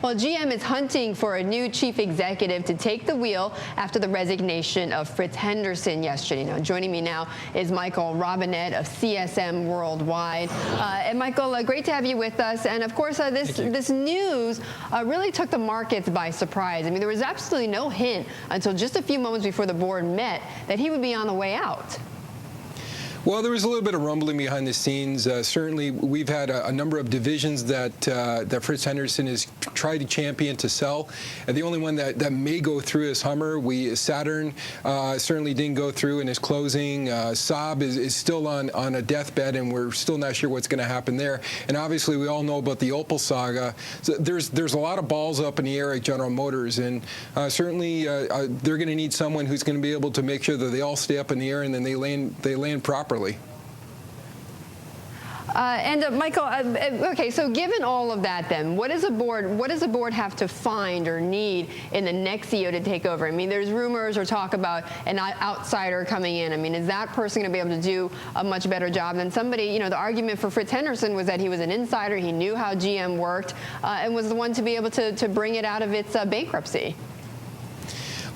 Well, GM is hunting for a new chief executive to take the wheel after the resignation of Fritz Henderson yesterday. Now, joining me now is Michael Robinet of CSM Worldwide. And Michael, great to have you with us. And of course, this news really took the markets by surprise. I mean, there was absolutely no hint until just a few moments before the board met that he would be on the way out. Well, there was a little bit of rumbling behind the scenes. Certainly, we've had a number of divisions that Fritz Henderson has tried to champion to sell. And the only one that may go through is Hummer. Saturn certainly didn't go through in his closing. Saab is still on a deathbed, and we're still not sure what's going to happen there. And obviously, we all know about the Opel saga. So there's a lot of balls up in the air at General Motors, and certainly they're going to need someone who's going to be able to make sure that they all stay up in the air and then they land properly. Michael, okay, so given all of that, then what does the board have to find or need in the next CEO to take over? I mean, there's rumors or talk about an outsider coming in. I mean, is that person going to be able to do a much better job than somebody? You know, the argument for Fritz Henderson was that he was an insider, he knew how GM worked, and was the one to be able to bring it out of its bankruptcy.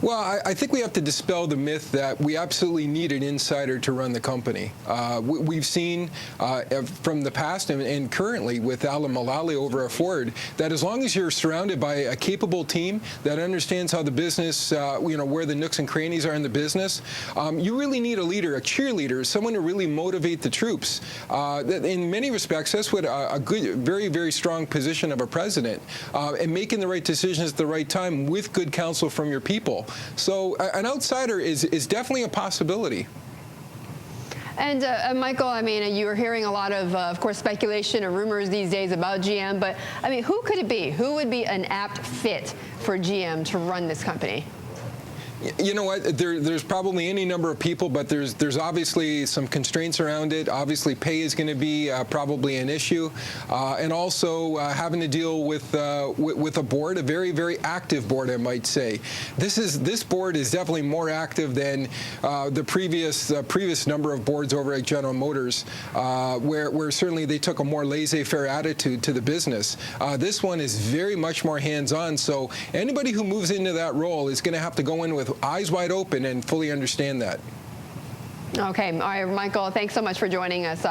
Well, I think we have to dispel the myth that we absolutely need an insider to run the company. We've seen from the past and currently with Alan Mulally over at Ford that as long as you're surrounded by a capable team that understands how the business, where the nooks and crannies are in the business, you really need a leader, a cheerleader, someone to really motivate the troops. In many respects, that's what a good, very, very strong position of a president, and making the right decisions at the right time with good counsel from your people. So an outsider is definitely a possibility. And Michael, I mean, you are hearing a lot of course, speculation and rumors these days about GM. But I mean, who could it be? Who would be an apt fit for GM to run this company? You know what? There's probably any number of people, but there's obviously some constraints around it. Obviously, pay is going to be probably an issue, and also having to deal with a board, a very, very active board, I might say. This board is definitely more active than the previous number of boards over at General Motors, where certainly they took a more laissez-faire attitude to the business. This one is very much more hands-on. So anybody who moves into that role is going to have to go in with eyes wide open and fully understand that. Okay. All right, Michael, thanks so much for joining us